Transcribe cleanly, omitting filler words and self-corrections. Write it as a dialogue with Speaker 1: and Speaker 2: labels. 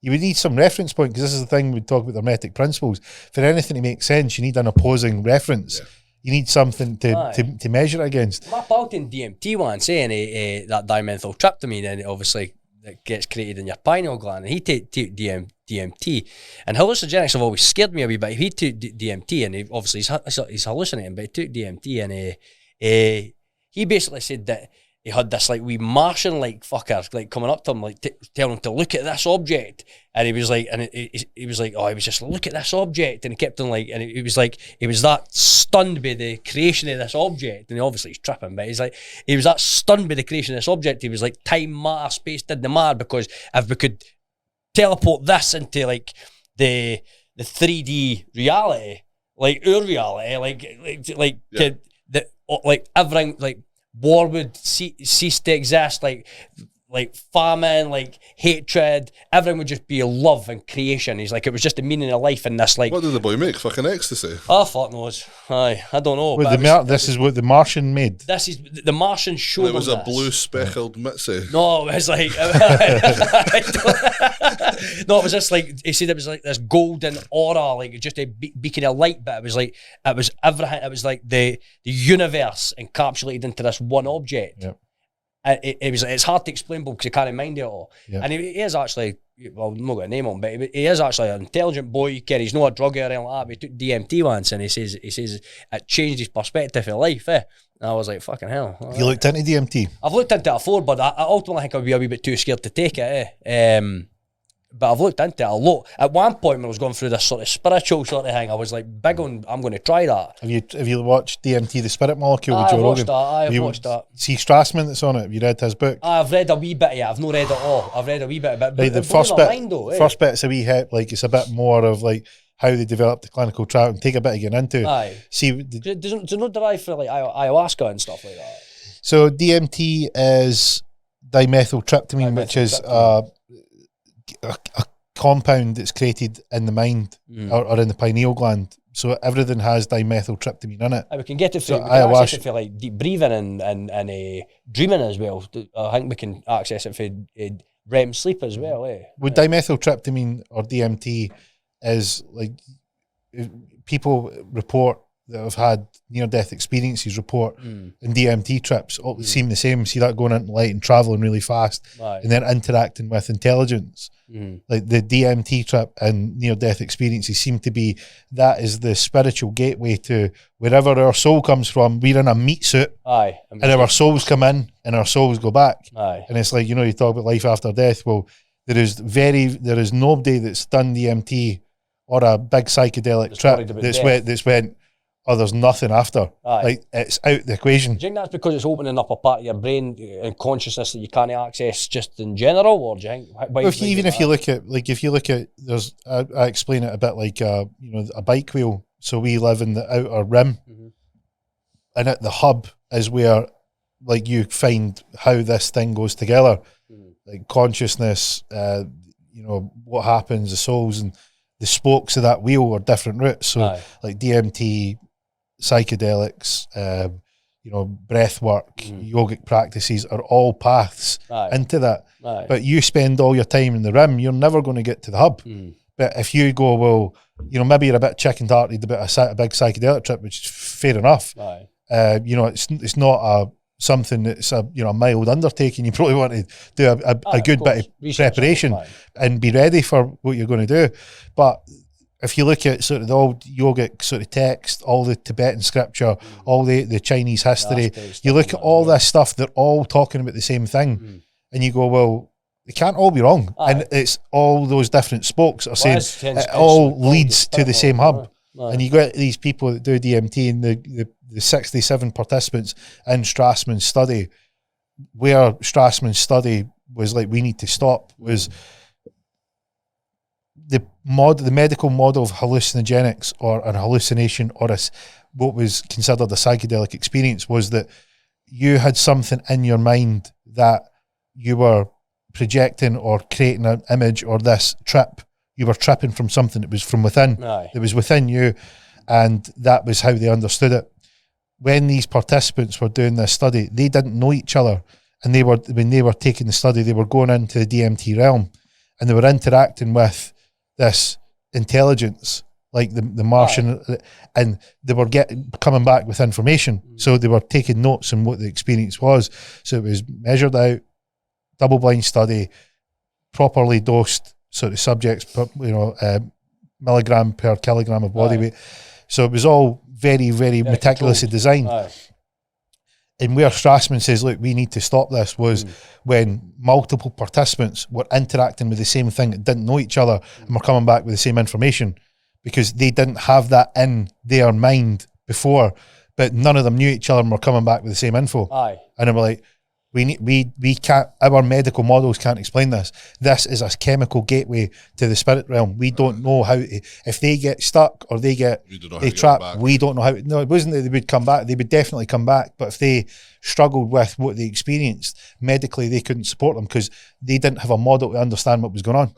Speaker 1: you would need some reference point, because this is the thing we talk about the hermetic principles. For anything to make sense, you need an opposing reference. Yeah. You need something to measure against.
Speaker 2: My pal in DMT once, saying that dimethyltryptamine, and obviously it gets created in your pineal gland, and he took DMT, and hallucinogenics have always scared me a wee bit. He took DMT, and obviously he's hallucinating, but he took DMT, and he basically said that he had this like wee Martian like fucker like coming up to him, like telling him to look at this object, and he was like, and he was like, oh, he was just look at this object, and he kept on like, and he was like, he was that stunned by the creation of this object, and obviously he's tripping, but he's like, he was that stunned by the creation of this object. He was like, time, matter, space didn't matter, because if we could teleport this into like the 3D reality, like our reality, like everything, like war would cease to exist, like famine, like hatred, everything would just be love and creation. He's like, it was just the meaning of life in this, like...
Speaker 3: What did the boy make? Fucking ecstasy?
Speaker 2: Oh, fuck knows. Aye, I don't know.
Speaker 1: Well, this is what the Martian made.
Speaker 2: This is... The Martian showed
Speaker 3: it was a blue speckled Mitzi.
Speaker 2: No, it was like... No, it was just like... He said it was like this golden aura, like just a beacon of light, but it was like... It was everything... It was like the universe encapsulated into this one object.
Speaker 1: Yep.
Speaker 2: It's hard to explain because you can't mind it all. Yep. And he is actually, well, I'm not going to name him, but he is actually an intelligent boy. He's not a druggie or anything like that, but he took DMT once, and he says it changed his perspective of life. And I was like, fucking hell.
Speaker 1: You looked into DMT?
Speaker 2: I've looked into it before, but I ultimately think I'd be a wee bit too scared to take it. But I've looked into it a lot. At one point when I was going through this sort of spiritual sort of thing, I was like big on, I'm going to try that.
Speaker 1: Have you watched DMT, The Spirit Molecule with Joe Rogan?
Speaker 2: I've watched that.
Speaker 1: See Strassman that's on it? Have you read his book?
Speaker 2: I've read a wee bit of it. I've not read it all. I've read a wee bit of it.
Speaker 1: Right, the first bit's a wee hit, like it's a bit more of like how they developed the clinical trial and take a bit of getting into.
Speaker 2: Aye.
Speaker 1: See,
Speaker 2: does it not derive for like ayahuasca and stuff like that?
Speaker 1: So DMT is dimethyltryptamine, which is a compound that's created in the mind or in the pineal gland. So everything has dimethyltryptamine in it.
Speaker 2: We can get it for, access it for like deep breathing and dreaming as well. I think we can access it for REM sleep as well.
Speaker 1: With dimethyltryptamine or DMT is like people report that have had near-death experiences report in DMT trips all seem the same. See that going into light and travelling really fast and then interacting with intelligence. Like the DMT trip and near-death experiences seem to be, that is the spiritual gateway to wherever our soul comes from. We're in a meat suit and our souls come in and our souls go back. And it's like, you talk about life after death. Well, there is nobody that's done DMT or a big psychedelic trip that's went, oh, there's nothing after. Like, it's out the equation.
Speaker 2: Do you think that's because it's opening up a part of your brain and consciousness that you can't access just in general, or do you think?
Speaker 1: If you look at, there's, I explain it a bit like a bike wheel. So we live in the outer rim, and at the hub is where, like, you find how this thing goes together, like consciousness. What happens, the souls, and the spokes of that wheel are different routes. So, like DMT, psychedelics, breath work, yogic practices are all paths into that. But you spend all your time in the rim, you're never going to get to the hub. But if you go, well, maybe you're a bit chicken-hearted about a big psychedelic trip, which is fair enough. It's not something that's a mild undertaking. You probably want to do a good bit of preparation and be ready for what you're going to do. But if you look at sort of the old yogic sort of text, all the Tibetan scripture, all the Chinese history, you look at all this stuff, they're all talking about the same thing. And you go, well, they can't all be wrong. And it's all those different spokes are saying it all leads to the same hub. And you get these people that do DMT, and the 67 participants in Strassman's study, where Strassman's study was like, we need to stop, was the medical model of hallucinogenics or an hallucination or what was considered a psychedelic experience was that you had something in your mind that you were projecting or creating an image, or this trip, you were tripping from something that was from within, that was within you, and that was how they understood it. When these participants were doing this study, they didn't know each other, and when they were taking the study, they were going into the DMT realm, and they were interacting with this intelligence, like the Martian, and they were coming back with information. So they were taking notes on what the experience was. So it was measured out, double-blind study, properly dosed sort of subjects, milligram per kilogram of body weight. So it was all very, very meticulously designed. And where Strassman says, look, we need to stop this, was when multiple participants were interacting with the same thing that didn't know each other and were coming back with the same information, because they didn't have that in their mind before, but none of them knew each other and were coming back with the same info. And they were like, we can't, our medical models can't explain this. This is a chemical gateway to the spirit realm. We don't know how, if they get stuck or they trapped, we don't know how. No, it wasn't that they would come back. They would definitely come back. But if they struggled with what they experienced medically, they couldn't support them because they didn't have a model to understand what was going on.